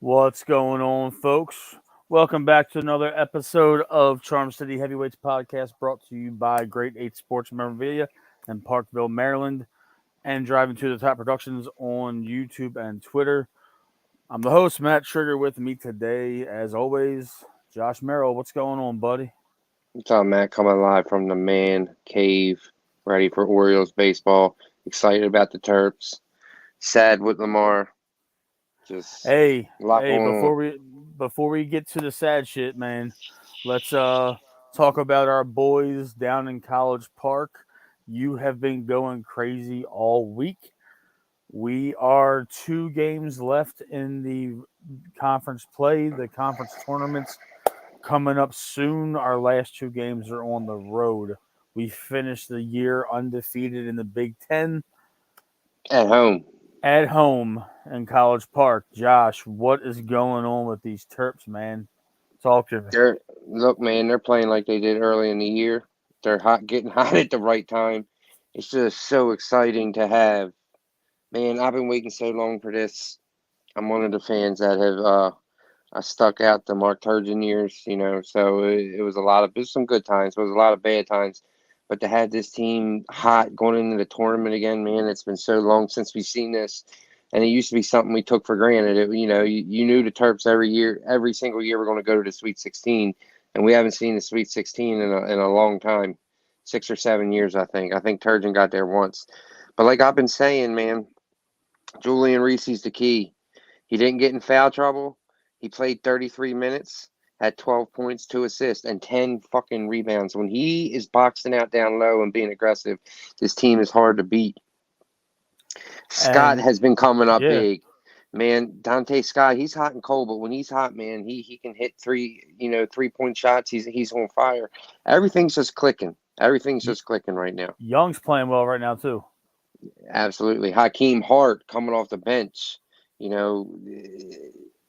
What's going on, folks? Welcome back to another episode of Charm City Heavyweights Podcast brought to you by Great 8 Sports Memorabilia in Parkville, Maryland, and Driving to the Top Productions on YouTube and Twitter. I'm the host, Matt Trigger. With me today, as always, Josh Merrill. What's going on, buddy? What's up, Matt? Coming live from the man cave, ready for Orioles baseball. Excited about the Terps. Sad with Lamar. Just Hey, a lot hey, going on. before we get to the sad shit, man, let's talk about our boys down in College Park. You have been going crazy all week. We are 2 games left in the conference play. The conference tournaments coming up soon. Our last 2 games are on the road. We finished the year undefeated in the Big Ten At home. at home in College Park. Josh, what is going on with these Terps, man? Talk to me. Look, man, they're playing like they did early in the year. They're hot, getting hot at the right time. It's just so exciting to have. Man, I've been waiting so long for this. I'm one of the fans that have I stuck out the Mark Turgeon years, so it was a lot of there's some good times, but it was a lot of bad times. But to have this team hot going into the tournament again, man, it's been so long since we've seen this. And it used to be something we took for granted. You knew the Terps every year, every single year we're going to go to the Sweet 16. And we haven't seen the Sweet 16 in a long time, 6 or 7 years, I think. I think Turgeon got there once. But like I've been saying, man, Julian Reese's the key. He didn't get in foul trouble. He played 33 minutes, had 12 points, 2 assists, and 10 fucking rebounds. When he is boxing out down low and being aggressive, this team is hard to beat. Scott And has been coming up yeah, big. Man, Dante Scott, he's hot and cold, but when he's hot, man, he can hit 3-point shots. He's on fire. Everything's just clicking. Everything's just clicking right now. Young's playing well right now too. Absolutely. Hakeem Hart coming off the bench, you know,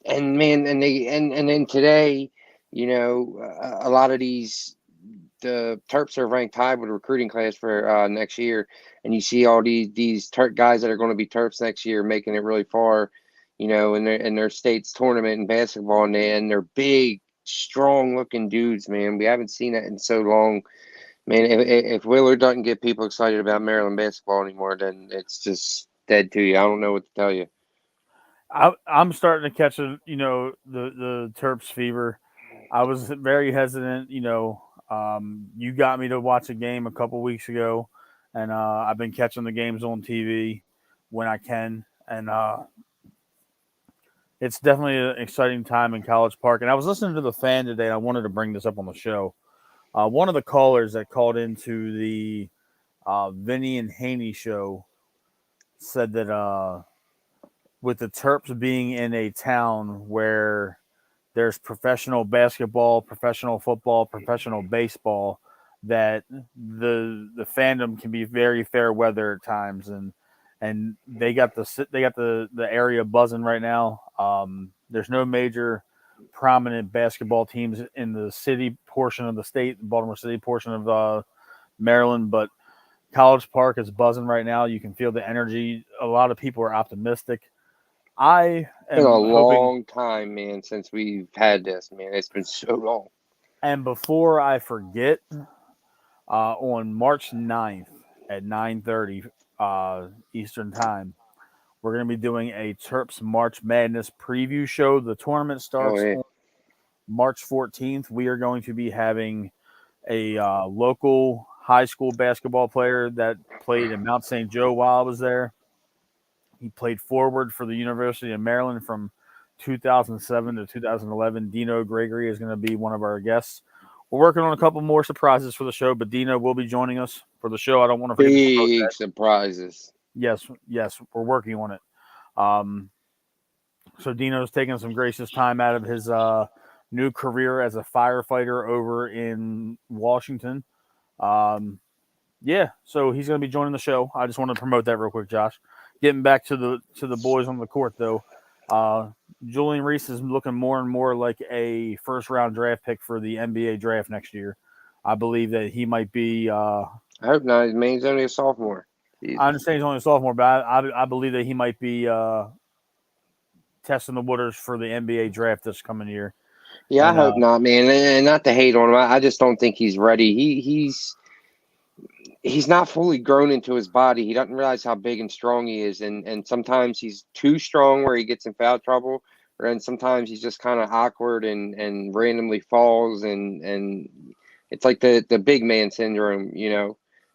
and man, and then today, a lot of the Terps are ranked high with a recruiting class for next year, and you see all these Terp guys that are going to be Terps next year making it really far, in their state's tournament in basketball, and they're big, strong looking dudes, man. We haven't seen that in so long. Man, if Willard doesn't get people excited about Maryland basketball anymore, then it's just dead to you. I don't know what to tell you. I'm starting to catch the Terps fever. I was very hesitant. You got me to watch a game a couple weeks ago, and I've been catching the games on TV when I can, and it's definitely an exciting time in College Park. And I was listening to the fan today, and I wanted to bring this up on the show. One of the callers that called into the Vinny and Haney show said that with the Terps being in a town where there's professional basketball, professional football, professional baseball, that the fandom can be very fair weather at times, and they got the area buzzing right now. There's no major prominent basketball teams in the city portion of the state, Baltimore City portion of Maryland, but College Park is buzzing right now. You can feel the energy. A lot of people are optimistic. I It's been a am hoping, long time, man, since we've had this, man. It's been so long. and before I forget, on March 9th at 9:30 Eastern Time, we're going to be doing a Terps March Madness preview show. The tournament Oh, starts yeah. on March 14th. We are going to be having a local high school basketball player that played in Mount St. Joe while I was there. He played forward for the University of Maryland from 2007 to 2011. Dino Gregory is going to be one of our guests. We're working on a couple more surprises for the show, but Dino will be joining us for the show. I don't want to forget to promote Big that. surprises. Yes, we're working on it. Um, so Dino's taking some gracious time out of his new career as a firefighter over in Washington. Um, yeah, so he's going to be joining the show. I just wanted to promote that real quick, Josh. Getting back to the boys on the court though, uh, Julian Reese is looking more and more like a first round draft pick for the NBA draft next year. I believe that he might be. I hope not. Man, he's only a sophomore. I Jesus. understand he's only a sophomore, but I believe that he might be testing the waters for the NBA draft this coming year. Yeah, I And hope not, man. And not to hate on him, I just don't think he's ready. He's not fully grown into his body. He doesn't realize how big and strong he is, and sometimes he's too strong where he gets in foul trouble, and sometimes he's just kind of awkward and randomly falls, and it's like the big man syndrome,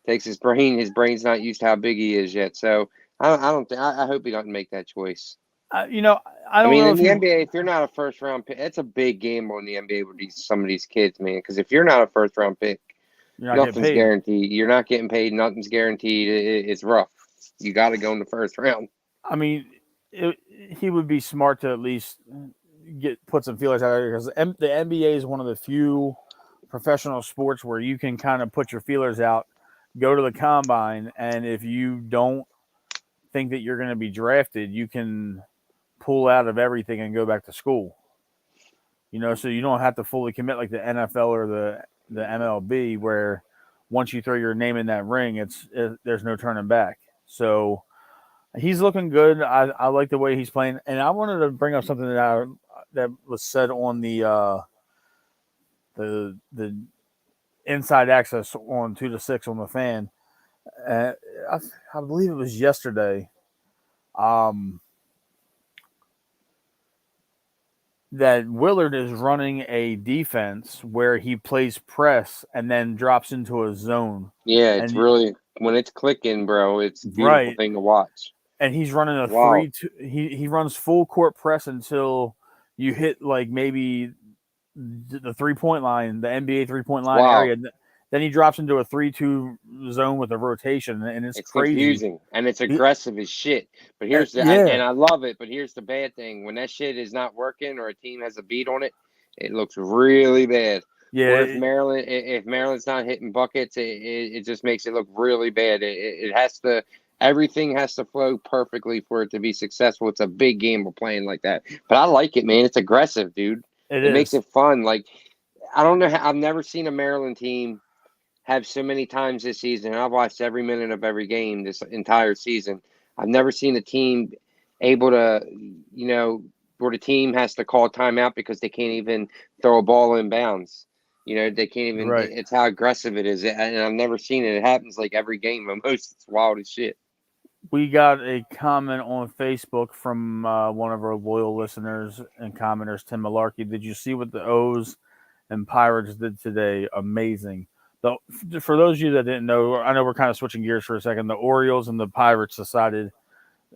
takes his brain. His brain's not used to how big he is yet. So I don't think I hope he doesn't make that choice. I I don't mean, know in if the he. NBA, if you're not a first round pick, it's a big gamble in the NBA with some of these kids, man. Because if you're not a first round pick, You're not getting nothing's paid. guaranteed. You're not getting paid. Nothing's guaranteed. It's rough. You got to go in the first round. I mean, he would be smart to at least put some feelers out there because the NBA is one of the few professional sports where you can kind of put your feelers out, go to the combine, and if you don't think that you're going to be drafted, you can pull out of everything and go back to school. So you don't have to fully commit like the NFL or the MLB, where once you throw your name in that ring, there's no turning back. So he's looking good. I like the way he's playing, and I wanted to bring up something that was said on the inside access on 2 to 6 on the fan. Uh, I, I believe it was yesterday. Um, that Willard is running a defense where he plays press and then drops into a zone, Yeah, it's and really when it's clicking, bro. It's a beautiful right, thing to watch. and he's running a Wow, 3-2. He runs full court press until you hit like maybe the 3 point line, the NBA 3 point line wow. area. Then he drops into a 3-2 zone with a rotation, and it's It's crazy. confusing and it's He, aggressive as shit. But here's the and yeah, I love it. But here's the bad thing: when that shit is not working or a team has a beat on it, it looks really bad. Or yeah, if Maryland's not hitting buckets, it just makes it look really bad. It has to everything has to flow perfectly for it to be successful. It's a big game we're playing like that. But I like it, man. It's aggressive, dude. it It makes is. it fun. Like I don't know. I've never seen a Maryland team have so many times this season. And I've watched every minute of every game this entire season. I've never seen a team able to, where the team has to call timeout because they can't even throw a ball in bounds. They can't even. Right. It's how aggressive it is, and I've never seen it. It happens like every game almost. It's wild as shit. We got a comment on Facebook from one of our loyal listeners and commenters, Tim Malarkey. Did you see what the O's and Pirates did today? Amazing. For those of you that didn't know, I know we're kind of switching gears for a second. The Orioles and the Pirates decided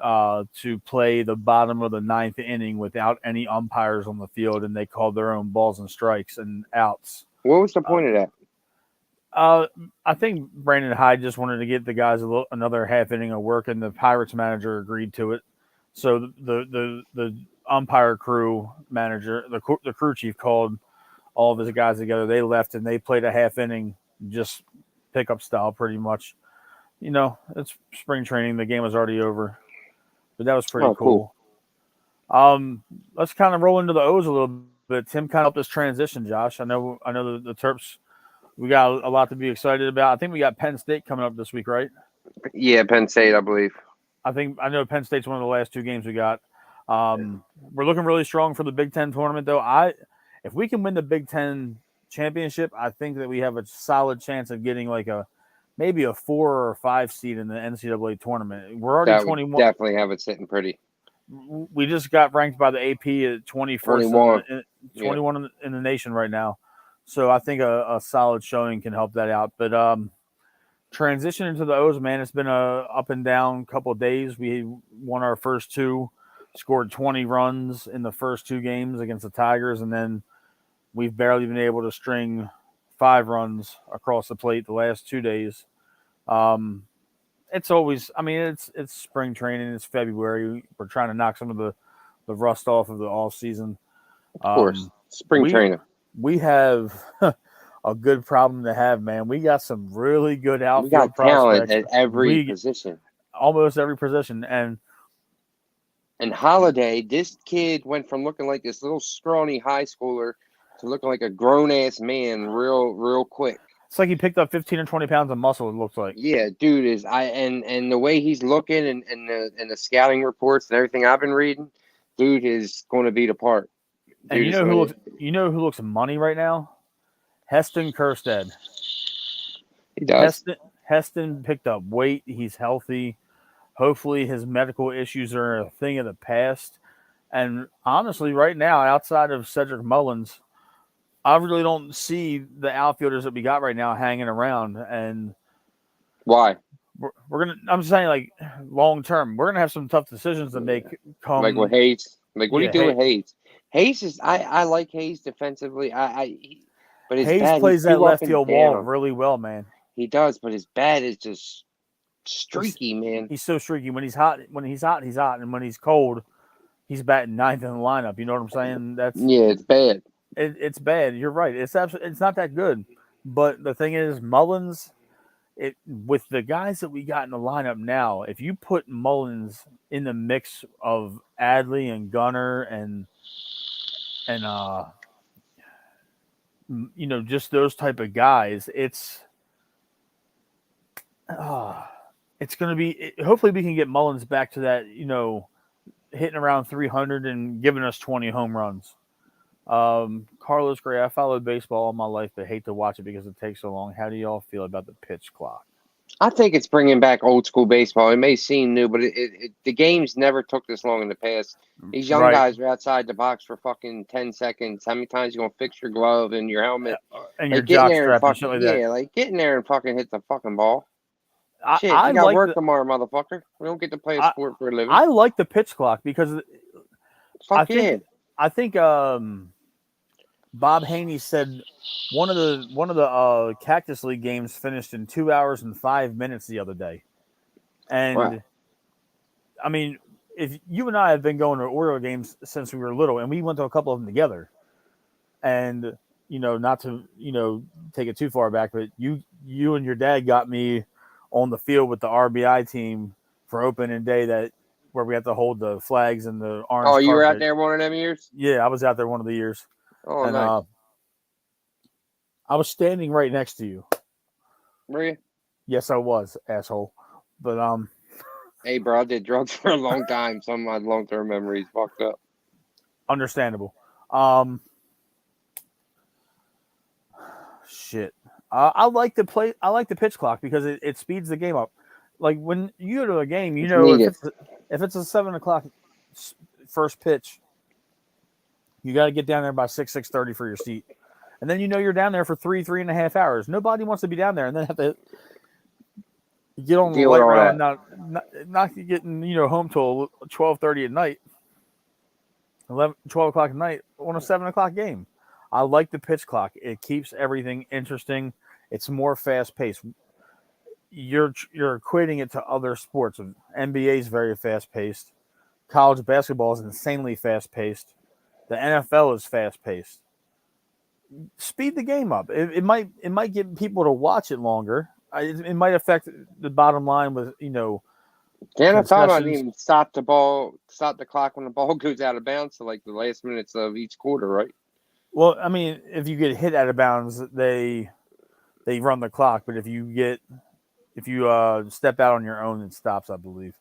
to play the bottom of the ninth inning without any umpires on the field, and they called their own balls and strikes and outs. What was the Uh, point of that? uh, I think Brandon Hyde just wanted to get the guys another half inning of work, and the Pirates manager agreed to it. So the umpire crew manager, the crew chief, called all of his guys together. They left and they played a half inning, just pickup style, pretty much. It's spring training. The game was already over, but that was pretty Oh, cool. cool. Let's kind of roll into the O's a little bit. Tim kind of helped us transition, Josh. I know the Terps. We got a lot to be excited about. I think we got Penn State coming up this week, right? Yeah, Penn State, I believe. I know Penn State's one of the last 2 games we got. We're looking really strong for the Big Ten tournament, though. If we can win the Big Ten championship, I think that we have a solid chance of getting like maybe a 4 or 5 seed in the NCAA tournament. We're already That would 21. definitely have it sitting pretty. We just got ranked by the AP at 21st 21. 21 in the nation right now. So I think a solid showing can help that out. But transition into the O's, man, it's been a up and down couple of days. We won our first 2, scored 20 runs in the first 2 games against the Tigers, and then we've barely been able to string 5 runs across the plate the last 2 days. It's always, I mean, it's spring training. It's February. We're trying to knock some of the rust off of the off season. Of course. Spring We training. we have a good problem to have, man. We got some really good We outfield got talent prospects. at every We position. almost every position, and And Holiday, this kid went from looking like this little scrawny high schooler to looking like a grown ass man real quick. it's like he picked up 15 or 20 pounds of muscle. It looks like. Yeah, dude and the way he's looking and the scouting reports and everything I've been reading, Dude is going to be the part. And Dude is going to. you know who looks money right now? Heston Kjerstad. He does. Heston picked up weight. He's healthy. Hopefully, his medical issues are a thing of the past. And honestly, right now, outside of Cedric Mullins, I really don't see the outfielders that we got right now hanging around. And Why? we're gonna. I'm saying like long term, we're gonna have some tough decisions to make. Like with Come, Hayes. Like what do you yeah, do with Hayes? Hayes is. I like Hayes defensively. But his Hayes bat. He's plays that too up left and field wall down. really well, man. He does, but his bat is just He's streaky, man. he's so streaky. When he's hot, he's hot, and when he's cold, he's batting ninth in the lineup. You know what I'm saying? Yeah, it's bad. It's bad. You're right. It's not that good. But the thing is, Mullins, with the guys that we got in the lineup now, if you put Mullins in the mix of Adley and Gunner and just those type of guys, it's going to be. Hopefully, we can get Mullins back to that. Hitting around 300 and giving us 20 home runs. Carlos Gray, I followed baseball all my life, but hate to watch it because it takes so long. How do y'all feel about the pitch clock? I think it's bringing back old school baseball. It may seem new, but the games never took this long in the past. These young Right. guys are outside the box for fucking 10 seconds. How many times you gonna fix your glove and your helmet? And Like your get in jock there and strap and shit fucking like that. like get in there and fucking hit the fucking ball. I, Shit, I you got like work the tomorrow, motherfucker. We don't get to play a I, sport for a living. I like the pitch clock because I Fuck yeah. think I think Bob Haney said one of the Cactus League games finished in 2 hours and 5 minutes the other day, Wow. and I mean, if you and I have been going to Oriole games since we were little, and we went to a couple of them together, and not to take it too far back, but you and your dad got me on the field with the RBI team for opening day where we had to hold the flags and the Oh, orange you were out carpet. there one of them years? Yeah, I was out there one of the years, Oh, and nice. I was standing right next to you. Were you? Yes, I was, asshole. But Hey, bro, I did drugs for a long time. Some of my long-term memories fucked up. understandable. Shit. I like to play. I like the pitch clock because it speeds the game up. Like when you go to a game, It's needed. if it's a 7 o'clock first pitch, you got to get down there by 6:30 for your seat, and then you're down there for 3.5 hours. Nobody wants to be down there and then have to get on the Deal with light all rail and that. not getting home till 12:30 at night, 12 o'clock at night on a 7 o'clock game. I like the pitch clock. It keeps everything interesting. It's more fast paced. You're equating it to other sports. NBA is very fast paced. College basketball is insanely fast paced. The NFL is fast paced. Speed the game up. It might get people to watch it longer. It might affect the bottom line with The NFL might concessions. even stop the clock when the ball goes out of bounds to like the last minutes of each quarter, right? Well, I mean, if you get hit out of bounds, they run the clock. But if you step out on your own, it stops, I believe.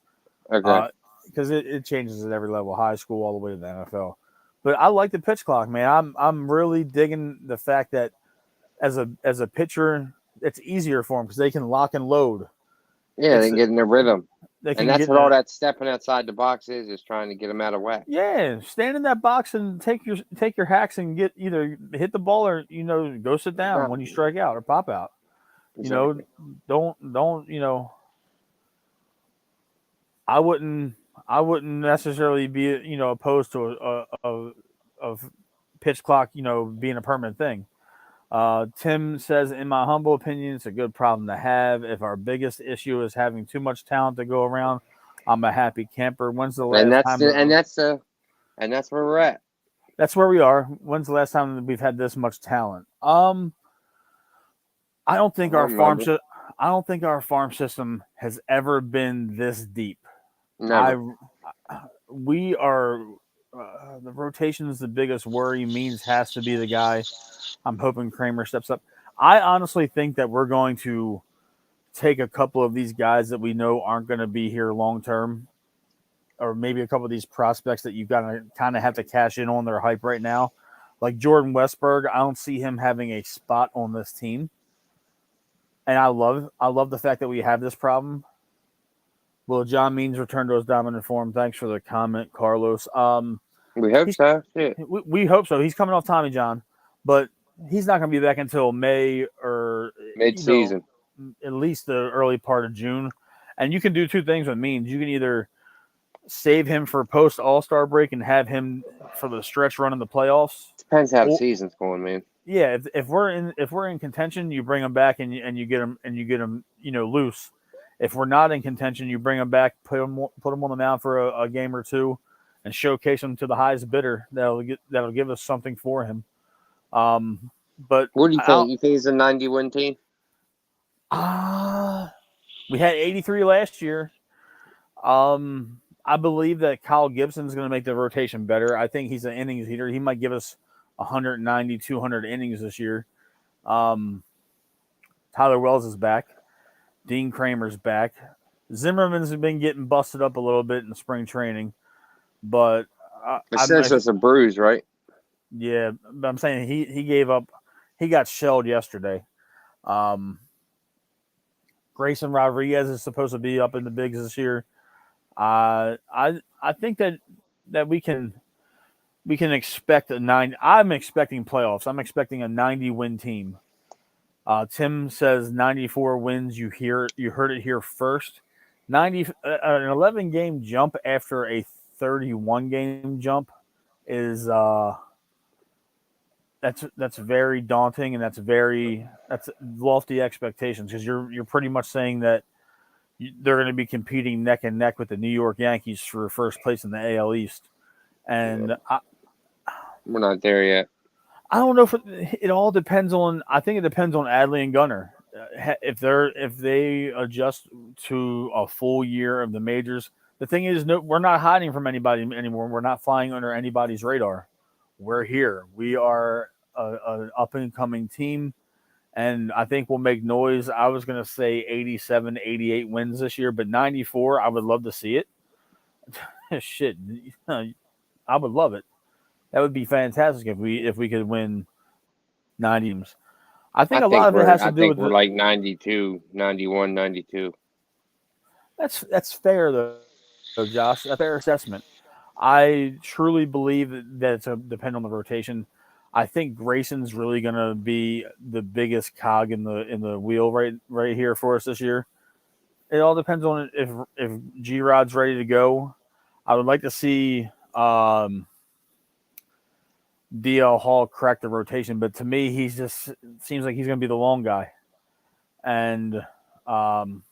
Okay. Because it changes at every level, high school all the way to the NFL. But I like the pitch clock, man. I'm really digging the fact that as a pitcher, it's easier for them because they can lock and load. Yeah, they It's can get in their rhythm. they And can that's get in what all a that stepping outside the box is trying to get them out of whack. yeah. Stand in that box and take your hacks and get either hit the ball or go sit down when you strike out or pop out. Exactly. Don't I wouldn't necessarily be opposed to a pitch clock being a permanent thing. Tim says, in my humble opinion, it's a good problem to have. If our biggest issue is having too much talent to go around, I'm a happy camper. When's the And last that's time? the and that's where we're at. That's where we are. When's the last time that we've had this much talent? I don't I think don't remember. I don't think our farm system has ever been this deep. I Never. we are the rotation is the biggest worry. Means has to be the guy. I'm hoping Kramer steps up. I honestly think that we're going to take a couple of these guys that we know aren't going to be here long term or maybe a couple of these prospects that you've got to kind of have to cash in on their hype right now. Like Jordan Westberg, I don't see him having a spot on this team. And I love the fact that we have this problem. Will John Means return to his dominant form? Thanks for the comment, Carlos. We hope He's so. Shit. we hope so. He's coming off Tommy John, but he's not going to be back until May or Mid-season. at least the early part of June. And you can do two things with Means. You can either save him for post All Star break and have him for the stretch run in the playoffs. Depends how the Or, season's going, man. yeah, if we're in contention, you bring him back and you get him loose. If we're not in contention, you bring him back, put him on the mound for a game or two, and showcase him to the highest bidder. That'll give us something for him. But What do you think? You think it's a 90-win team? We had 83 last year. I believe that Kyle Gibson's going to make the rotation better. I think he's an innings eater. He might give us 190, 200 innings this year. Tyler Wells is back. Dean Kramer's back. Zimmerman's been getting busted up a little bit in spring training, but It says it's a bruise, right? Yeah, but I'm saying he gave up. He got shelled yesterday. Grayson Rodriguez is supposed to be up in the bigs this year. I think that we can expect a 9. I'm expecting playoffs. I'm expecting a 90-win team. Tim says 94 wins. You heard it here first. 90 an 11-game jump after a 31-game jump is that's very daunting, and that's lofty expectations, because you're pretty much saying that they're going to be competing neck and neck with the New York Yankees for first place in the AL East, and we're not there yet. I don't know if it all depends on. I think it depends on Adley and Gunnar. If they adjust to a full year of the majors. The thing is, no, we're not hiding from anybody anymore. We're not flying under anybody's radar. We're here. We are an up and coming team, and I think we'll make noise. I was going to say 87, 88 wins this year, but 94, I would love to see it. Shit, I would love it. That would be fantastic if we could win 90 games. I think a lot of it has to do with we're like 92, 91, 92. That's fair though, Josh. That's a fair assessment. I truly believe that it's a depend on the rotation. I think Grayson's really going to be the biggest cog in the wheel right here for us this year. It all depends on if G Rod's ready to go. I would like to see DL Hall crack the rotation, but to me, he's just seems like he's going to be the long guy. And from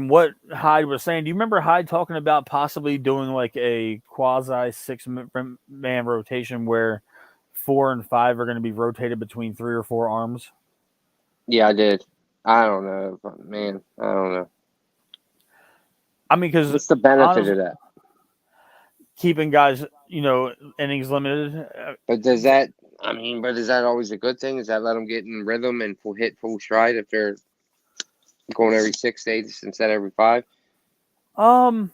what Hyde was saying, do you remember Hyde talking about possibly doing like a quasi 6-man rotation where 4 and 5 are going to be rotated between 3 or 4 arms? Yeah, I did. I don't know, man. I don't know. I mean, because what's the benefit of that? Keeping guys, innings limited. But does that? But is that always a good thing? Does that let them get in rhythm and hit full stride if they're going every 6 days instead of every 5? I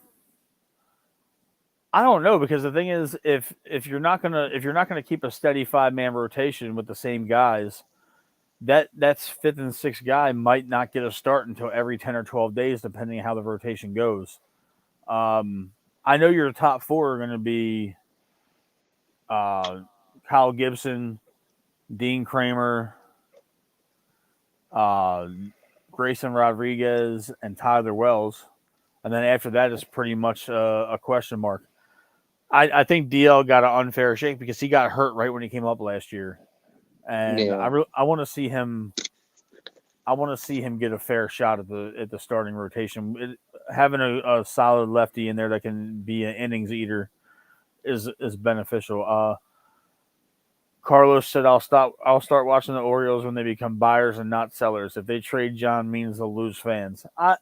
don't know, because the thing is, if you're not gonna keep a steady 5-man rotation with the same guys, that's 5th and 6th guy might not get a start until every 10 or 12 days, depending on how the rotation goes. I know your top 4 are going to be Kyle Gibson, Dean Kramer, Grayson Rodriguez, and Tyler Wells. And then after that is pretty much a question mark. I think DL got an unfair shake because he got hurt right when he came up last year. And yeah. I want to see him. I want to see him get a fair shot at the starting rotation. Having a solid lefty in there that can be an innings eater is beneficial. Carlos said, "I'll start watching the Orioles when they become buyers and not sellers. If they trade John Means, they'll lose fans." I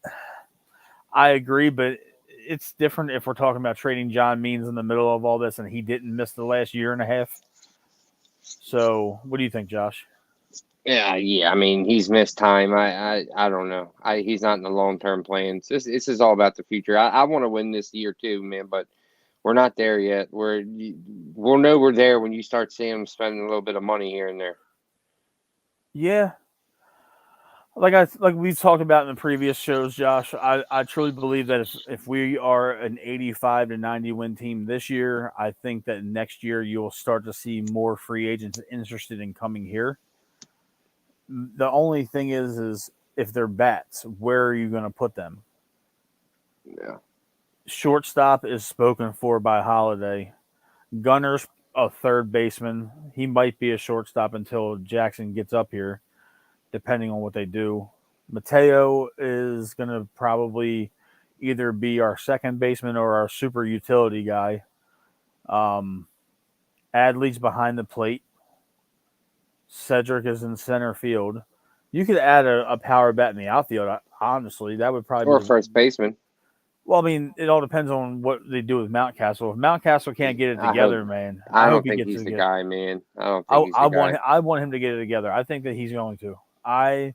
agree, but it's different if we're talking about trading John Means in the middle of all this and he didn't miss the last year and a half. So, what do you think, Josh? Yeah. I mean, he's missed time. I don't know. He's not in the long term plans. This is all about the future. I want to win this year too, man. But we're not there yet. We'll know we're there when you start seeing him spending a little bit of money here and there. Yeah, like we've talked about in the previous shows, Josh. I truly believe that if we are an 85 to 90 win team this year, I think that next year you'll start to see more free agents interested in coming here. The only thing is if they're bats, where are you going to put them? Yeah. Shortstop is spoken for by Holiday. Gunner's a third baseman. He might be a shortstop until Jackson gets up here, depending on what they do. Mateo is going to probably either be our second baseman or our super utility guy. Um, Adley's behind the plate. Cedric is in center field. You could add a power bat in the outfield. Honestly, that would probably Or be the. first baseman. Well, I mean, it all depends on what they do with Mountcastle. If Mountcastle can't get it I hope. together, man, I I hope don't he think gets it he's the together. guy, man. I don't think he's the guy. I want him to get it together. I think that he's going to. I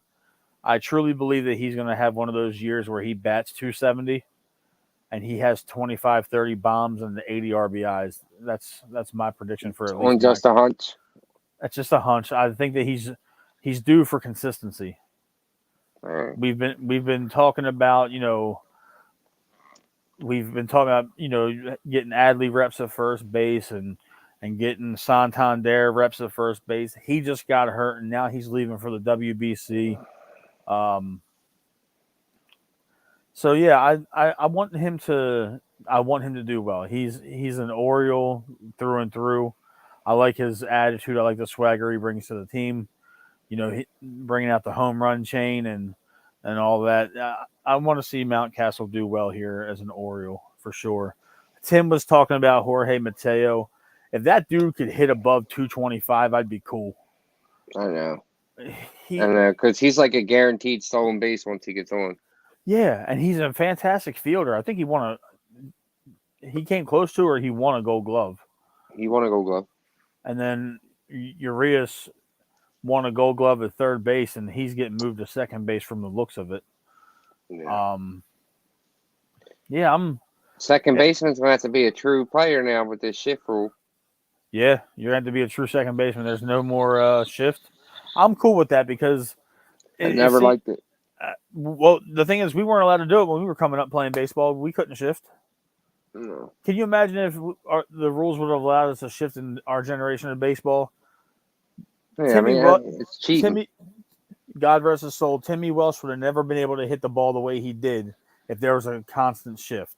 truly believe that he's going to have one of those years where he bats 270 and he has 25, 30 bombs and 80 RBIs. That's my prediction for at least On Mount. just a hunch. That's just a hunch. I think that he's due for consistency. Right. We've been talking about, getting Adley reps at first base and getting Santander reps at first base. He just got hurt and now he's leaving for the WBC. Um, so yeah, I want him to do well. He's an Oriole through and through. I like his attitude. I like the swagger he brings to the team. Bringing out the home run chain and all that. I want to see Mountcastle do well here as an Oriole for sure. Tim was talking about Jorge Mateo. If that dude could hit above 225, I'd be cool. I know. I He, know. Because he's like a guaranteed stolen base once he gets on. yeah, and he's a fantastic fielder. I think he came close to or he won a Gold Glove, He want to go glove. and then Urias won a Gold Glove at third base, and he's getting moved to second base from the looks of it. Yeah. Um, yeah, Second baseman's going to have to be a true player now with this shift rule. yeah, you're going to have to be a true second baseman. There's no more shift. I'm cool with that because I it never see. liked it. Well, the thing is, we weren't allowed to do it when we were coming up playing baseball. We couldn't shift. No. Can you imagine if the rules would have allowed us to shift in our generation of baseball? Yeah, I Timmy, mean, it's cheating. Timmy, God rest his soul, Timmy Welsh would have never been able to hit the ball the way he did if there was a constant shift.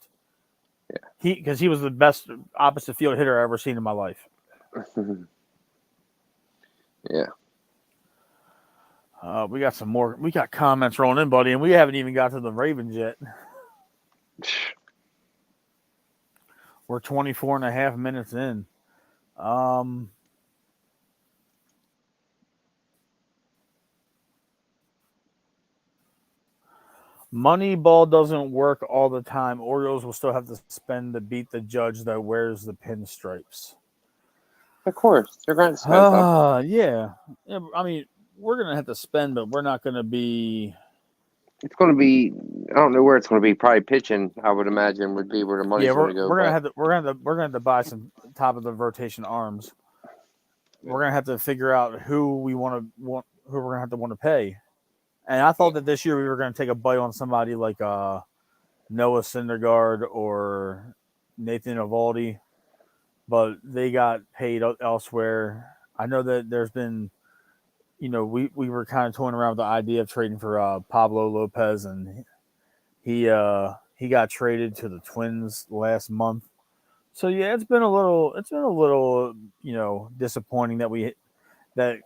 Because he was the best opposite field hitter I've ever seen in my life. Yeah. We got some more. We got comments rolling in, buddy, and we haven't even got to the Ravens yet. We're 24 and a half minutes in. Moneyball doesn't work all the time. Orioles will still have to spend to beat the judge that wears the pinstripes. Of course. They're going to spend something. Yeah. I mean, we're going to have to spend, but we're not going to be. It's going to be, I don't know where it's going to be. Probably pitching, I would imagine, would be where the Yeah, money's going to go. we're gonna But have to we're gonna have to buy some top of the rotation arms. We're gonna have to figure out who who we're gonna have to want to pay. And I thought that this year we were gonna take a bite on somebody like Noah Syndergaard or Nathan Eovaldi, but they got paid elsewhere. I know that there's been, we were kind of toying around with the idea of trading for Pablo Lopez, and he got traded to the Twins last month. So yeah, it's been a little, disappointing that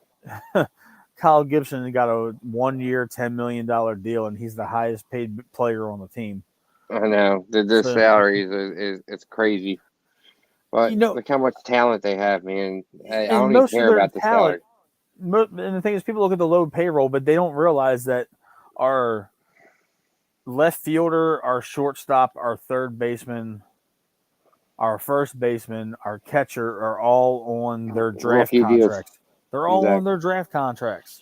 Kyle Gibson got a 1 year, $10 million deal, and he's the highest paid player on the team. I know the So salaries is it's crazy. But look how much talent they have, man. I and don't even most of care their about the salary. talent, and the thing is, people look at the low payroll, but they don't realize that our left fielder, our shortstop, our third baseman, our first baseman, our catcher are all on their draft Rookie deals. contracts. They're all on Exactly. their draft contracts.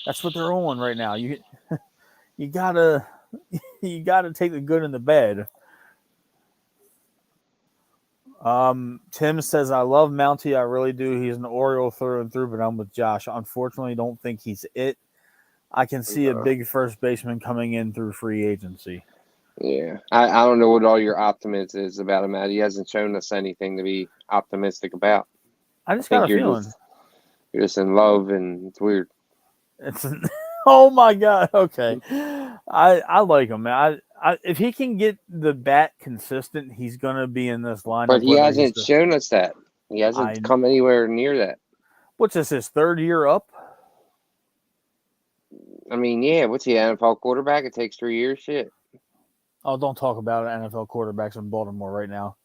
That's what they're on right now. You gotta you gotta take the good and the bad. Tim says I love Mountie, I really do. He's an Oriole through and through, but I'm with Josh. Unfortunately, don't think he's it. I can see a Uh, big first baseman coming in through free agency. yeah, I don't know what all your optimism is about him, Matt. He hasn't shown us anything to be optimistic about. I I just got think a feeling. you're just in love, and it's weird. It's oh my god. Okay, I like him, man. If he can get the bat consistent, he's gonna be in this But lineup. he Whether he's hasn't the shown us that. He hasn't I come anywhere near that. what's this his third year up? I mean, yeah, what's he, NFL quarterback? It takes 3 years. Shit. Oh, don't talk about NFL quarterbacks in Baltimore right now.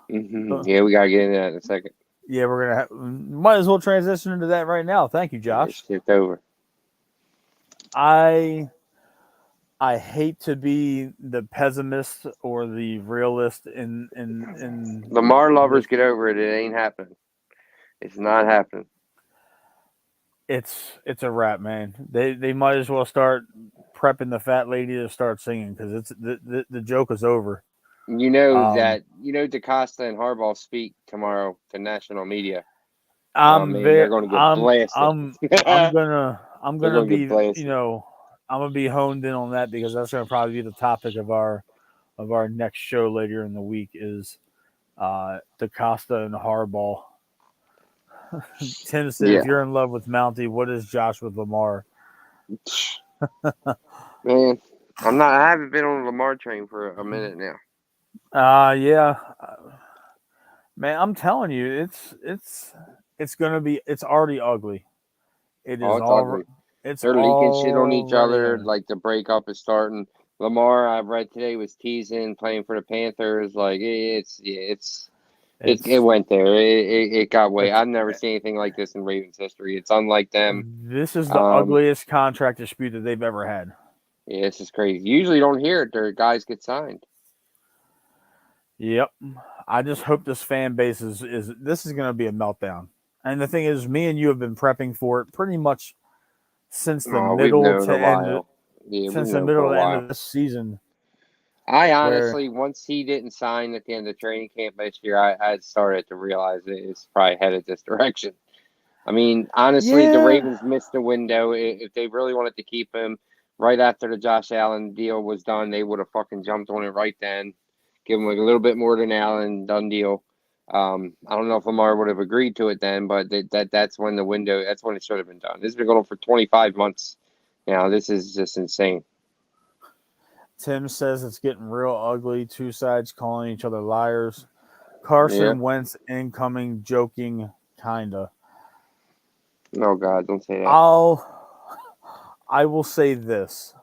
Yeah, we gotta get into that in a second. Yeah, we're gonna might as well transition into that right now. Thank you, Yeah, Josh. shift over. I I hate to be the pessimist or the realist in Lamar this. lovers, get over it. It ain't happening. It's not happening. It's a wrap, man. They might as well start prepping the fat lady to start singing because it's the joke is over. DaCosta and Harbaugh speak tomorrow to national media. Oh I'm man, they're very going to get blasted. I'm They're gonna going to get be blasted. I'm gonna be honed in on that because that's gonna probably be the topic of our next show later in the week is DaCosta and Harbaugh. Tim said, if Yeah, you're in love with Mountie, what is Josh with Lamar? man, I'm not. I haven't been on the Lamar train for a minute now. Yeah, man, I'm telling you, it's gonna be. It's already ugly. It Oh, is it's all. ugly. It's They're leaking shit on each already other. ugly. Like the breakup is starting. Lamar, I read today, was teasing playing for the Panthers. Like it It's went there. It got way. it's I've never seen anything like this in Ravens history. It's unlike them. this is the Um, ugliest contract dispute that they've ever had. yeah, this is crazy. Usually, you don't hear it. Their guys get signed. Yep. I just hope this fan base is this is going to be a meltdown. And the thing is, me and you have been prepping for it pretty much since the Oh, we've middle known to a end while. Yeah, we've since the known for middle a to end while. of this season. I Where honestly, once he didn't sign at the end of training camp this year, I started to realize it's probably headed this direction. I mean, honestly, the yeah, Ravens missed the window. If they really wanted to keep him right after the Josh Allen deal was done, they would have fucking jumped on it right then. Give him like a little bit more than Allen, done deal. I don't know if Lamar would have agreed to it then, but that's when the window. That's when it should have been done. This has been going on for 25 months now. This is just insane. Tim says it's getting real ugly. Two sides calling each other liars. Yeah. Carson Wentz incoming, joking, kinda. Oh God, don't say that. I'll I will say this.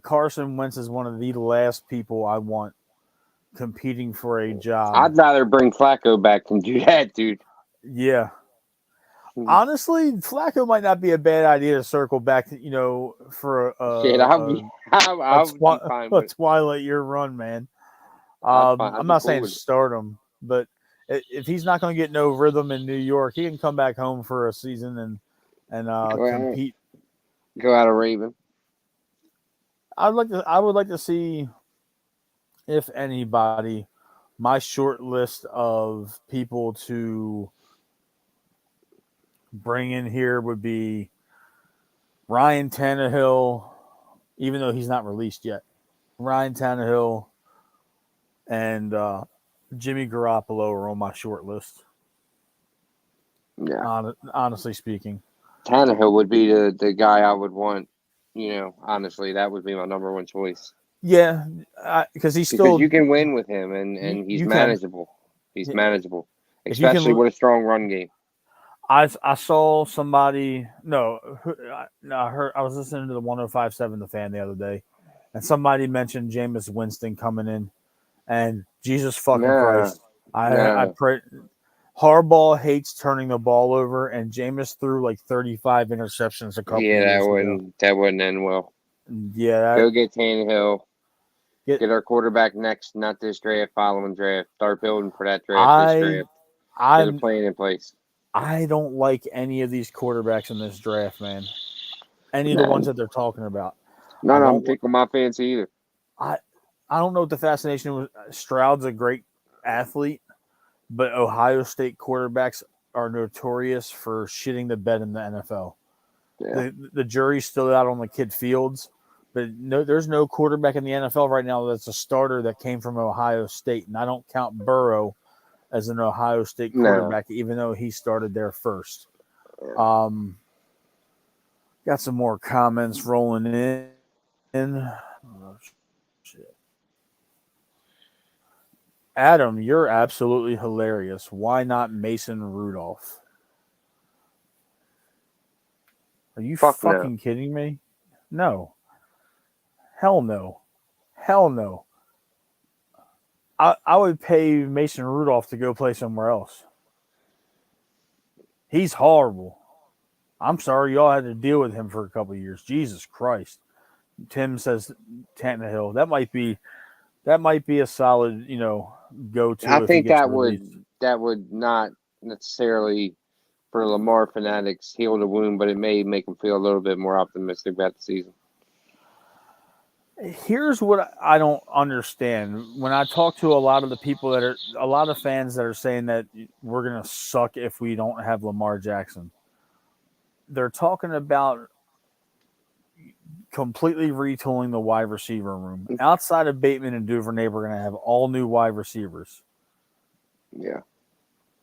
Carson Wentz is one of the last people I want competing for a job. I'd rather bring Flacco back than do that, dude. Yeah. Honestly, Flacco might not be a bad idea to circle back, for Shit, I'll be fine a with. Twilight Year run, man. I'd I'm be not cool saying with it. start him, but if he's not going to get no rhythm in New York, he can come back home for a season and Go out, compete. go out a Raven. I would like to see if anybody my short list of people to bring in here would be Ryan Tannehill, even though he's not released yet. Ryan Tannehill and Jimmy Garoppolo are on my short list. Yeah, Honestly speaking, Tannehill would be the guy I would want. Honestly, that would be my number one choice yeah, because he's because still you can win with him, and he's you can manageable. He's manageable, if you especially can. with a strong run game. I saw somebody no I heard I was listening to the 105.7 The Fan the other day, and somebody mentioned Jameis Winston coming in, and Jesus fucking Nah, Christ, I nah. pray. Harbaugh hates turning the ball over, and Jameis threw like 35 interceptions a couple Yeah, years ago. that wouldn't end well. Yeah, Go get Tannehill. get Get our quarterback next, not this draft, following draft. Start building for that draft, this I draft. Get a I'm plan in place. I don't like any of these quarterbacks in this draft, man. Any of the ones No, that they're talking about. I none of them don't. tickle my fancy either. I I don't know what the fascination was. Stroud's a great athlete, but Ohio State quarterbacks are notorious for shitting the bed in the NFL. Yeah, The jury's still out on the kid Fields, but no, there's no quarterback in the NFL right now that's a starter that came from Ohio State, and I don't count Burrow as an Ohio State no. quarterback, even though he started there first. Yeah. Um, got some more comments rolling in. Oh, shit. Adam, you're absolutely hilarious. Why not Mason Rudolph? Are you Fuck no. fucking kidding me? No. Hell no. Hell no. I would pay Mason Rudolph to go play somewhere else. He's horrible. I'm sorry y'all had to deal with him for a couple of years. Jesus Christ. Tim says Tannehill. That might be a solid, go I to if he think gets released. that would not necessarily for Lamar fanatics heal the wound, but it may make them feel a little bit more optimistic about the season. Here's what I don't understand. When I talk to a lot of fans that are saying that we're going to suck if we don't have Lamar Jackson, they're talking about completely retooling the wide receiver room. Outside of Bateman and Duvernay, we're going to have all new wide receivers. Yeah.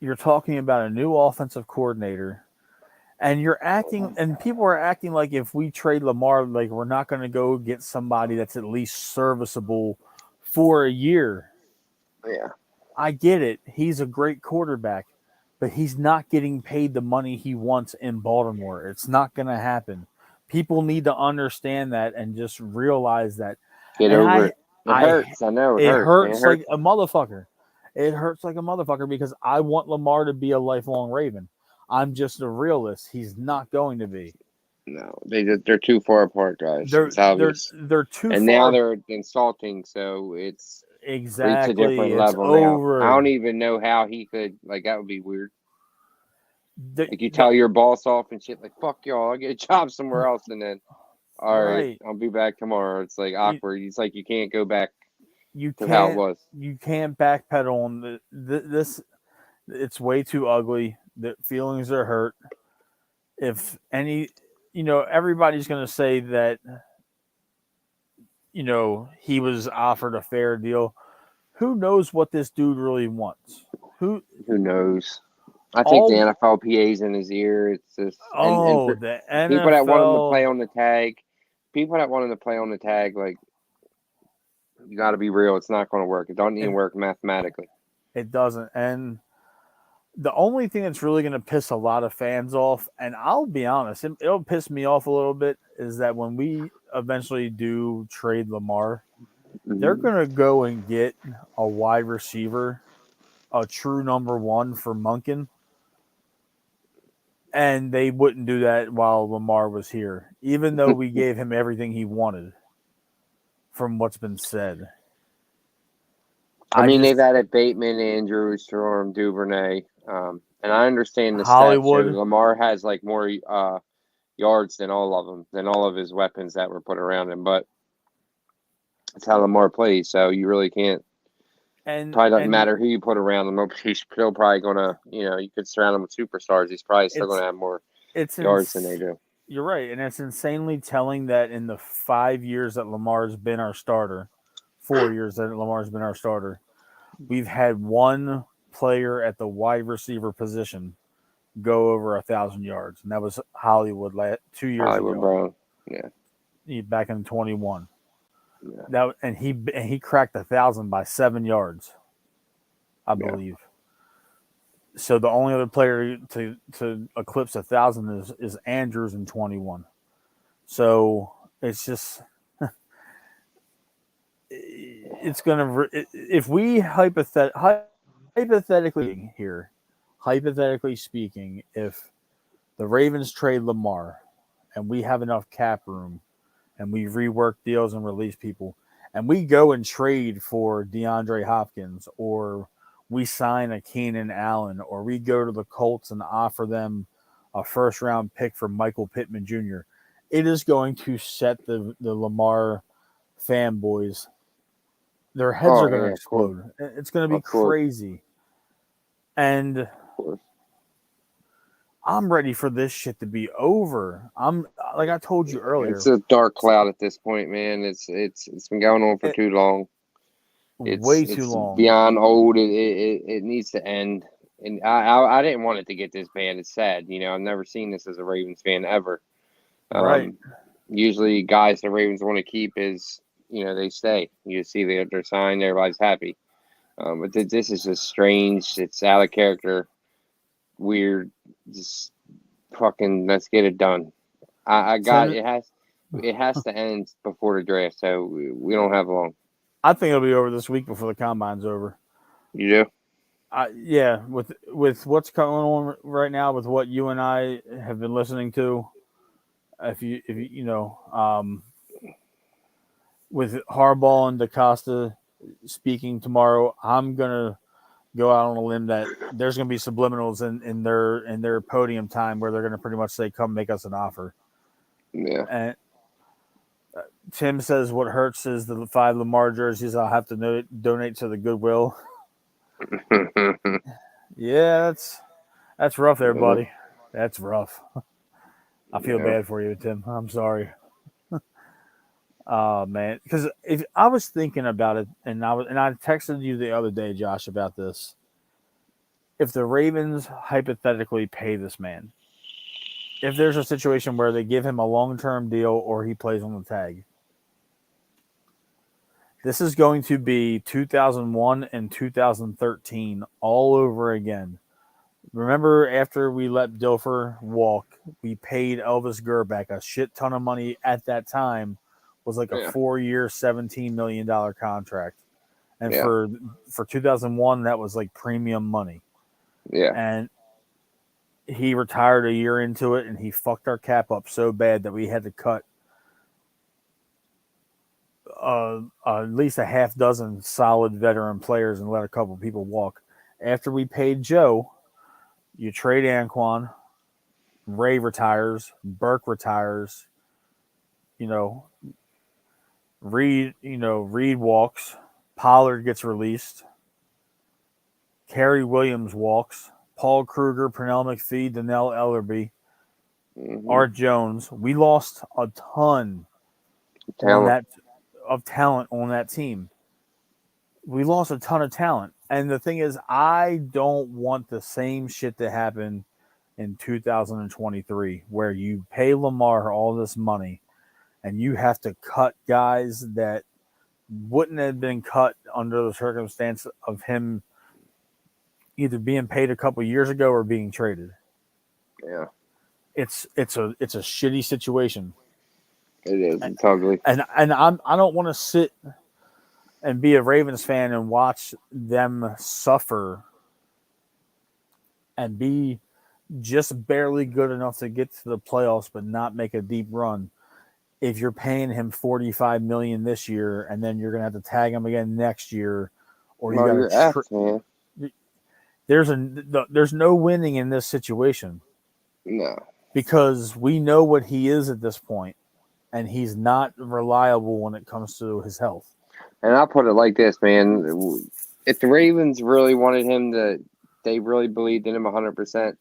You're talking about a new offensive coordinator, and people are acting like if we trade Lamar, like we're not going to go get somebody that's at least serviceable for a year. Yeah. I get it. He's a great quarterback, but he's not getting paid the money he wants in Baltimore. It's not going to happen. People need to understand that and just realize that. Get And over it. It hurts. I know it it hurts, man. It hurts like hurts. a motherfucker. It hurts like a motherfucker because I want Lamar to be a lifelong Raven. I'm just a realist. He's not going to be. No, they're too far apart, guys. They're It's they're obvious. they're too And now far. they're insulting, so it's reached a Exactly. different It's level now. I don't over. even know how he could like that would be weird. The, Like you the tell your boss off and shit, like fuck y'all, I'll get a job somewhere else, and then all right, right. I'll be back tomorrow. It's like You, awkward. It's like you can't go back you to how it can't was. you can't backpedal on this. It's way too ugly. The feelings are hurt. If any, everybody's going to say that he was offered a fair deal. Who knows what this dude really wants? Who Who knows? I think the all NFLPA's in his ear. It's just and oh for the people that want him to play NFL. on the tag, people that want him to play on the tag, like you got to be real. It's not going to work. It don't even It, work mathematically. it doesn't. And the only thing that's really going to piss a lot of fans off, and I'll be honest, it'll piss me off a little bit, is that when we eventually do trade Lamar, they're Mm-hmm. going to go and get a wide receiver, a true number one for Munkin, and they wouldn't do that while Lamar was here, even though we gave him everything he wanted. From what's been said, I I mean, they've just added Bateman, Andrews, Jerome, Duvernay, and I understand the stats show Hollywood. Lamar has like more yards than all of them, than all of his weapons that were put around him. But it's how Lamar plays, so you really can't. and Probably doesn't and matter who you put around him. He's still probably gonna, you could surround him with superstars. He's probably still it's gonna have more it's yards than they do. you're right, and it's insanely telling that in the 5 years that Lamar's been our starter, 4 years that Lamar's been our starter, we've had one player at the wide receiver position go over 1,000 yards, and that was Hollywood 2 years Hollywood ago, Brown, yeah, back in 21. yeah, That and he cracked 1,000 by 7 yards, I yeah. believe. So the only other player to eclipse 1,000 is Andrews in 21. So it's just it's gonna if we hypothetically here, hypothetically speaking, if the Ravens trade Lamar and we have enough cap room and we rework deals and release people and we go and trade for DeAndre Hopkins or we sign a Keenan Allen, or we go to the Colts and offer them a first round pick for Michael Pittman Jr., it is going to set the Lamar fanboys. Their heads Oh are going to yeah, of course, explode. It's going to be of course, crazy. And of course. I'm ready for this shit to be over. I'm like I told you It's earlier, a dark cloud at this point, man. It's been going on for it, too long. way too It's long. beyond old. It needs to end. And I didn't want it to get this bad. It's sad. I've never seen this as a Ravens fan ever. Right. Um, Usually guys the Ravens want to keep is they stay. You see they're signed. Everybody's happy. But this is just strange. It's out of character. Weird. Just fucking let's get it done. I got Tim, it has to end before the draft. So we don't have long. I think it'll be over this week before the combine's over. You do? Yeah, with what's going on right now, with what you and I have been listening to, if you with Harbaugh and DaCosta speaking tomorrow, I'm gonna go out on a limb that there's gonna be subliminals in their podium time where they're gonna pretty much say, "Come make us an offer." Yeah. And Tim says what hurts is the 5 Lamar jerseys I'll have to donate to the Goodwill. Yeah, that's rough there, Yeah. buddy. That's rough. I feel Yeah. bad for you, Tim. I'm sorry. Oh man, because if I was thinking about it, and I texted you the other day, Josh, about this. If the Ravens hypothetically pay this man, if there's a situation where they give him a long-term deal or he plays on the tag, this is going to be 2001 and 2013 all over again. Remember, after we let Dilfer walk, we paid Elvis Gerback a shit ton of money at that time. Was like a Yeah. 4-year, $17 million contract, and Yeah. for 2001, that was like premium money. Yeah. And he retired a year into it, and he fucked our cap up so bad that we had to cut at least a half dozen solid veteran players and let a couple people walk. After we paid Joe, you trade Anquan, Ray retires, Burke retires, you know, Reed walks, Pollard gets released, Kerry Williams walks, Paul Kruger, Pernell McPhee, Donnell Ellerby, Hmm. Art Jones. We lost a ton on Talent. that of talent on that team. We lost a ton of talent. And the thing is, I don't want the same shit to happen in 2023 where you pay Lamar all this money and you have to cut guys that wouldn't have been cut under the circumstance of him either being paid a couple years ago or being traded. Yeah. It's a shitty situation. It is. It's ugly. I don't want to sit and be a Ravens fan and watch them suffer and be just barely good enough to get to the playoffs but not make a deep run. If you're paying him 45 million this year and then you're going to have to tag him again next year, or you Well, got you're effed, man. there's no winning in this situation No. because we know what he is at this point and he's not reliable when it comes to his health. And I'll put it like this, man. If the Ravens really wanted him they really believed in him 100%.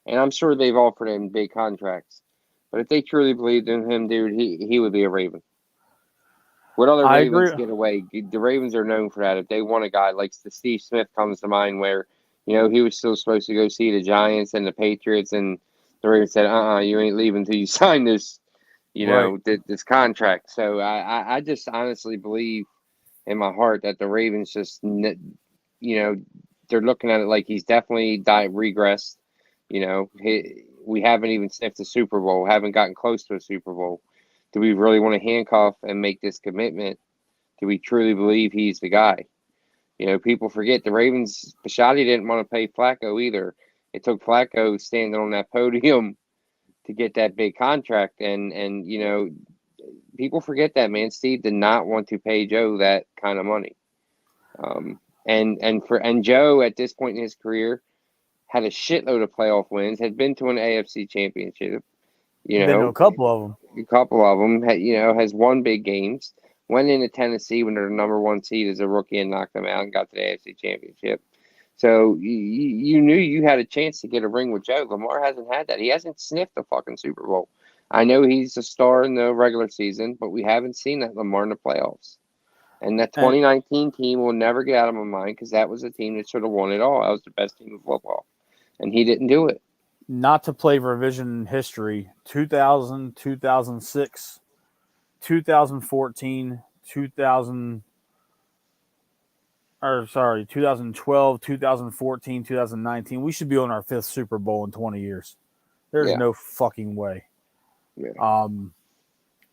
And I'm sure they've offered him big contracts. But if they truly believed in him, dude, he would be a Raven. What other I Ravens agree. get away? The Ravens are known for that. If they want a guy like the Steve Smith comes to mind, where he was still supposed to go see the Giants and the Patriots, and the Ravens said, you ain't leaving until you sign this, Right. this contract." So I just honestly believe in my heart that the Ravens just, they're looking at it like he's definitely regressed. We haven't even sniffed a Super Bowl, haven't gotten close to a Super Bowl. Do we really want to handcuff and make this commitment? Do we truly believe he's the guy? People forget the Ravens. Bisciotti didn't want to pay Flacco either. It took Flacco standing on that podium to get that big contract, and people forget that, man. Steve did not want to pay Joe that kind of money. And Joe at this point in his career had a shitload of playoff wins, had been to an AFC championship, Been to a couple of them. a couple of them, has won big games, went into Tennessee when they're the number one seed as a rookie and knocked them out and got to the AFC championship. So you knew you had a chance to get a ring with Joe. Lamar hasn't had that. He hasn't sniffed the fucking Super Bowl. I know he's a star in the regular season, but we haven't seen that Lamar in the playoffs. And that And 2019 team will never get out of my mind because that was a team that should have won it all. That was the best team of football. And he didn't do it. not to play revision history, 2000, 2006, 2014, 2000, or sorry, 2012, 2014, 2019. We should be on our fifth Super Bowl in 20 years. There's Yeah. no fucking way. Yeah.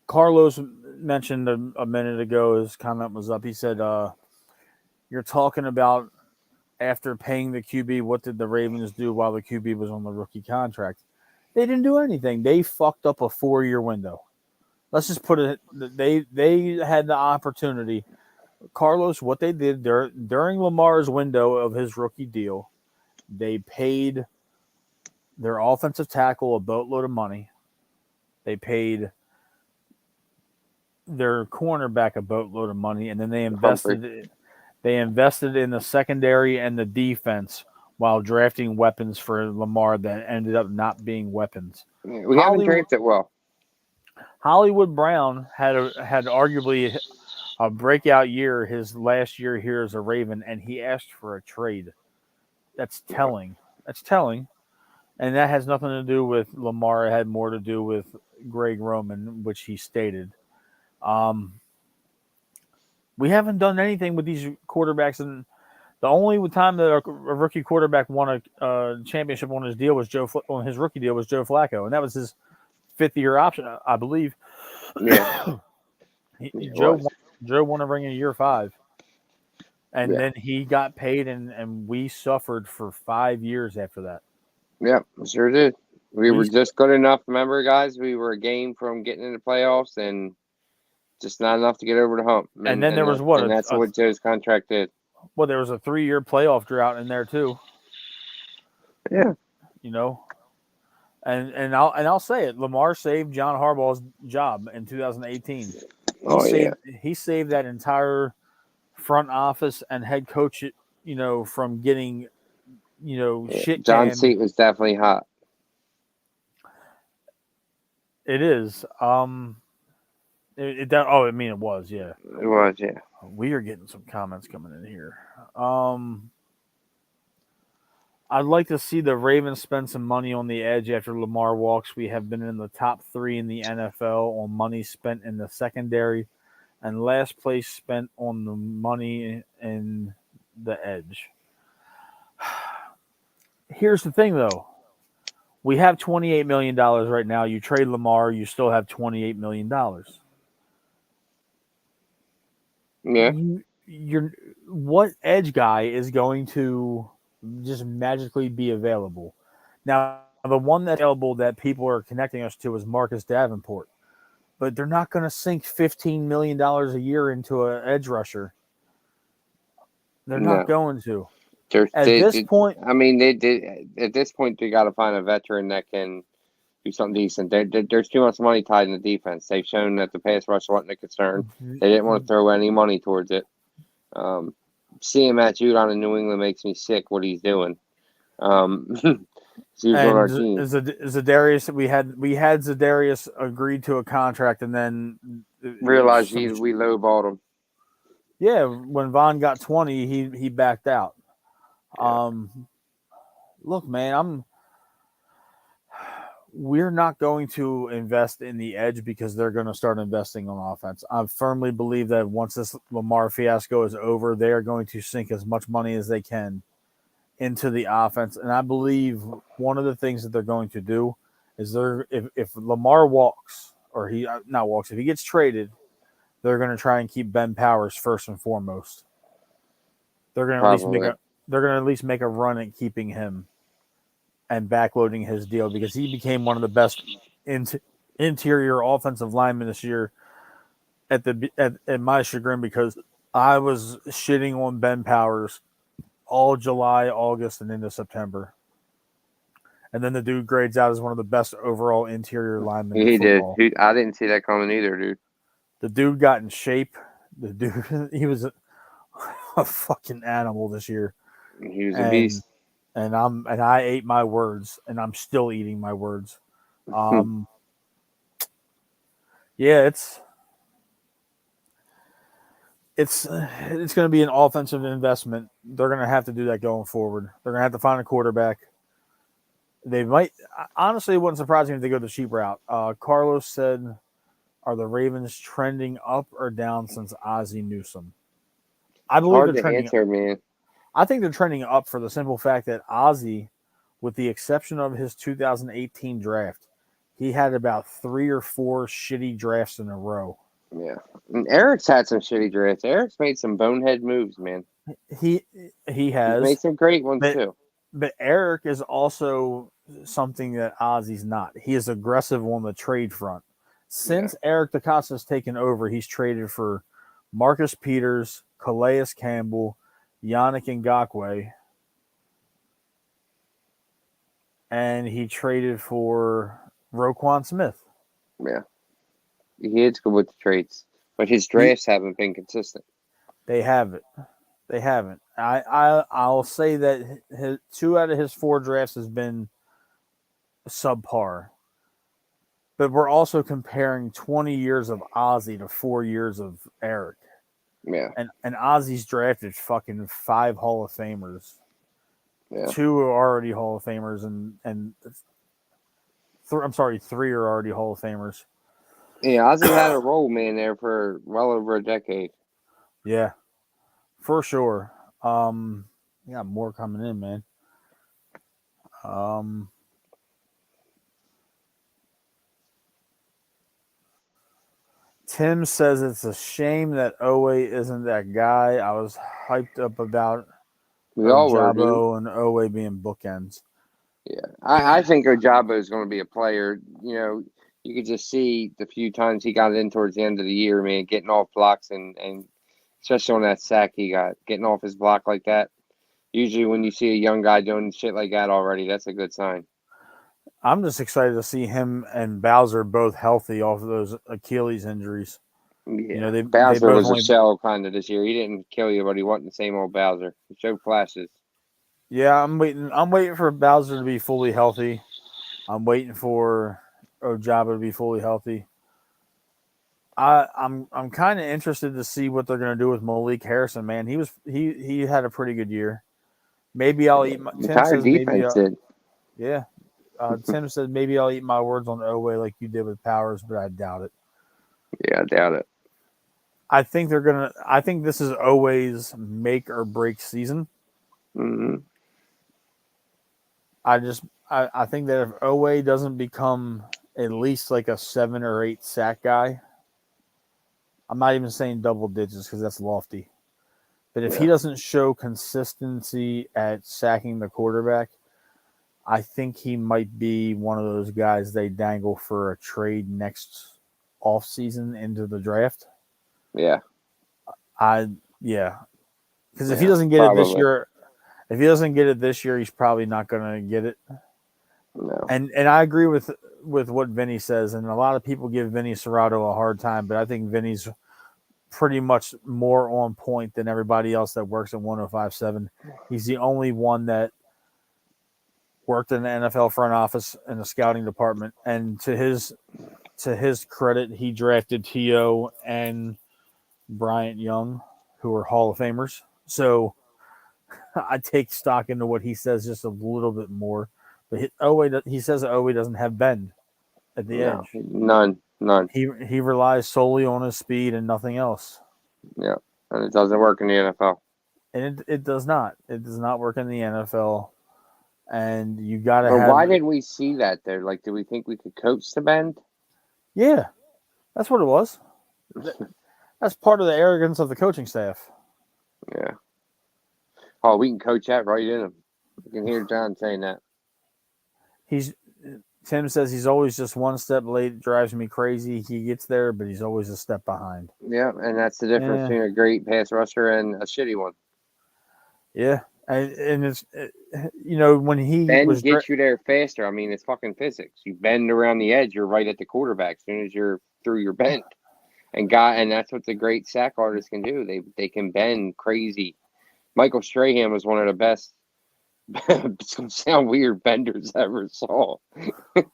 Carlos mentioned a minute ago, his comment was up. He said, you're talking about after paying the QB, what did the Ravens do while the QB was on the rookie contract? They didn't do anything. They fucked up a 4-year window. Let's just put it. They had the opportunity. Carlos, what they did during Lamar's window of his rookie deal, they paid their offensive tackle a boatload of money. They paid their cornerback a boatload of money, and then they invested. They invested in the secondary and the defense while drafting weapons for Lamar that ended up not being weapons. Yeah, we haven't drafted well. Hollywood Brown had arguably a breakout year his last year here as a Raven, and he asked for a trade. That's telling. That's telling. And that has nothing to do with Lamar. It had more to do with Greg Roman, which he stated. We haven't done anything with these quarterbacks, and the only time that a rookie quarterback won a championship on his deal was on his rookie deal was Joe Flacco, and that was his 5th-year option, I believe. Yeah. Joe won a ring in year 5, and Yeah. then he got paid, and we suffered for 5 years after that. Yeah, sure did. We were just good enough. Remember, guys, we were a game from getting into playoffs and just not enough to get over the hump. And then there was what? And that's what Joe's contract did. Well, there was a 3-year playoff drought in there too. Yeah. You know, and I'll say it. Lamar saved John Harbaugh's job in 2018. He saved that entire front office and head coach, from getting, shit. John's seat was definitely hot. It is. It was, yeah. It was, yeah. We are getting some comments coming in here. I'd like to see the Ravens spend some money on the edge after Lamar walks. We have been in the top 3 in the NFL on money spent in the secondary, and last place spent on the money in the edge. Here's the thing, though. We have $28 million right now. You trade Lamar, you still have $28 million. Yeah. What edge guy is going to just magically be available? Now, the one that's available that people are connecting us to is Marcus Davenport. But they're not going to sink $15 million a year into an edge rusher. They're not going to. At this point, they got to find a veteran that can do something decent. There's too much money tied in the defense. They've shown that the pass rush wasn't a concern. They didn't want to throw any money towards it. Seeing Matt Judon in New England makes me sick. What he's doing. He was on our team. Zadarius, we had Zadarius agreed to a contract and then realized we lowballed him. Yeah, when Vaughn got 20, he backed out. Yeah. Look, man, we're not going to invest in the edge because they're going to start investing on offense. I firmly believe that once this Lamar fiasco is over, they are going to sink as much money as they can into the offense. And I believe one of the things that they're going to do is if Lamar walks, or if he gets traded, they're going to try and keep Ben Powers first and foremost. They're going to at least make a run at keeping him and backloading his deal because he became one of the best interior offensive linemen this year at my chagrin because I was shitting on Ben Powers all July, August, and into September. And then the dude grades out as one of the best overall interior linemen in He did. football. I didn't see that coming either, dude. The dude got in shape. The dude, he was a fucking animal this year. He was a And beast. I ate my words, and I'm still eating my words. Um, yeah, it's going to be an offensive investment. They're going to have to do that going forward. They're going to have to find a quarterback. They might honestly, it wouldn't surprise me if they go the cheap route. Carlos said, "Are the Ravens trending up or down since Ozzie Newsome?" I believe Hard they're to trending. answer, man. I think they're trending up for the simple fact that Ozzie, with the exception of his 2018 draft, he had about 3 or 4 shitty drafts in a row. Yeah. And Eric's had some shitty drafts. Eric's made some bonehead moves, man. He he He's made has, some great ones but too. but Eric is also something that Ozzie's not. He is aggressive on the trade front. Yeah. Since Eric DeCosta has taken over, he's traded for Marcus Peters, Calais Campbell, Yannick Ngakwe, and he traded for Roquan Smith. Yeah. He is good with the trades, but his He drafts haven't been consistent. They haven't. They haven't. I'll say that 2 out of his 4 drafts has been subpar. But we're also comparing 20 years of Ozzie to 4 years of Eric. Yeah. And Ozzie's drafted fucking 5 Hall of Famers. Yeah. 2 are already Hall of Famers, I'm sorry, 3 are already Hall of Famers. Yeah. Ozzie had a role, man, there for well over a decade. Yeah, for sure. We got more coming in, man. Um, Tim says it's a shame that Owe isn't that guy. I was hyped up about We all were, dude. Ojabo and Owe being bookends. Yeah. I think Ojabo is going to be a player. You know, you could just see the few times he got in towards the end of the year, man, getting off blocks and especially on that sack he got, getting off his block like that. Usually, when you see a young guy doing shit like that already, that's a good sign. I'm just excited to see him and Bowser both healthy off of those Achilles injuries. You know, Yeah. they Bowser both was a only. shell kind of this year. He didn't kill you, but he wasn't the same old Bowser. He showed flashes. Yeah, I'm waiting. I'm waiting for Bowser to be fully healthy. I'm waiting for Ojabo to be fully healthy. I'm kind of interested to see what they're going to do with Malik Harrison. Man, he had a pretty good year. Maybe I'll eat. The Tim entire says maybe. defense did. Yeah. Tim said maybe I'll eat my words on Owe like you did with Powers, but I doubt it. Yeah, I doubt it. I think they're gonna. I think this is Owe's make or break season. Hmm. I think that if Owe doesn't become at least like a 7 or 8 sack guy, I'm not even saying double digits because that's lofty. But if he Yeah, doesn't show consistency at sacking the quarterback, I think he might be one of those guys they dangle for a trade next off season into the draft. yeah, I yeah, because if he yeah, doesn't get it this probably. year, if he doesn't get it this year, he's probably not going to get it. No, And I agree with what Vinny says, and a lot of people give Vinny Serrato a hard time, but I think Vinny's pretty much more on point than everybody else that works at 105.7. He's the only one that worked in the NFL front office in the scouting department, and to his credit, he drafted T.O. and Bryant Young, who are Hall of Famers. So I take stock into what he says just a little bit more. But he says that Owe doesn't have bend at the no, edge. none. He relies solely on his speed and nothing else. Yeah, and it doesn't work in the NFL. And it does not. It does not work in the NFL. And you got to But have, why did we see that there? Like, do we think we could coach the bend? yeah, that's what it was. That's part of the arrogance of the coaching staff. Yeah. Oh, we can coach that right in him. You can hear John saying that. He's Tim says he's always just one step late. It drives me crazy. He gets there, but he's always a step behind. Yeah, and that's the difference Yeah, between a great pass rusher and a shitty one. yeah, and it's when he Bend was gets you there faster. I mean, it's fucking physics. You bend around the edge, you're right at the quarterback as soon as you're through your bend. And that's what the great sack artists can do. They can bend crazy. Michael Strahan was one of the best. It's gonna sound weird, benders I ever saw. But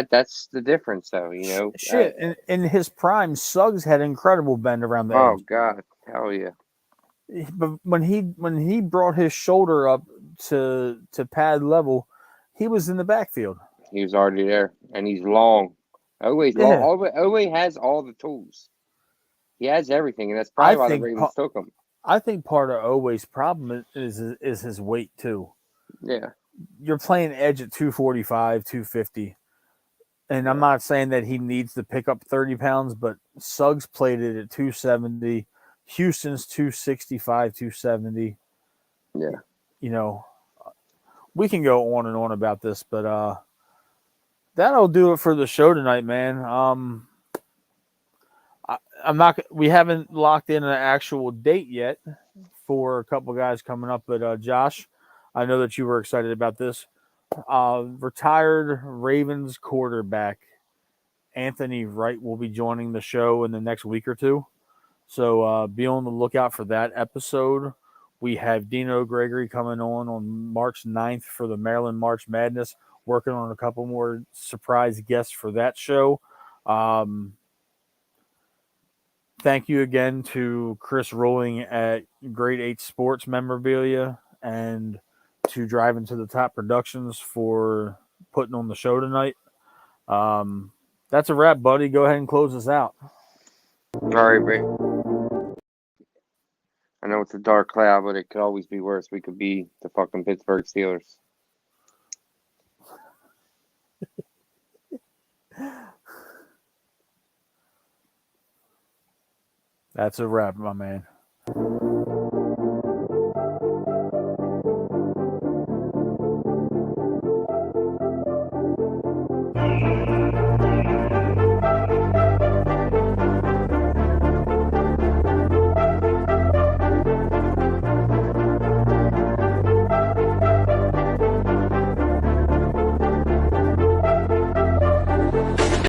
that's the difference, though. shit in his prime. Suggs had incredible bend around the Oh edge. God, hell yeah. But when he brought his shoulder up to pad level, he was in the backfield. He was already there, and he's long. Always long. Yeah, Always has all the tools. He has everything, and that's I probably why the think Ravens took him. I think part of Oweh's problem is his weight too. Yeah, You're playing edge at 245, 250. And I'm yeah, not saying that he needs to pick up 30 pounds, but Suggs played it at 270. Houston's 265, 270. yeah. You know, we can go on and on about this, but that'll do it for the show tonight, man. I'm not. We haven't locked in an actual date yet for a couple guys coming up, but Josh, I know that you were excited about this. Retired Ravens quarterback Anthony Wright will be joining the show in the next week or two. So be on the lookout for that episode. We have Dino Gregory coming on March 9th for the Maryland March Madness, working on a couple more surprise guests for that show. Thank you again to Chris Rowling at Grade 8 Sports Memorabilia and to Driving to the Top Productions for putting on the show tonight. That's a wrap, buddy. Go ahead and close us out. All right, Rick. I know it's a dark cloud, but it could always be worse. We could be the fucking Pittsburgh Steelers. That's a wrap, my man.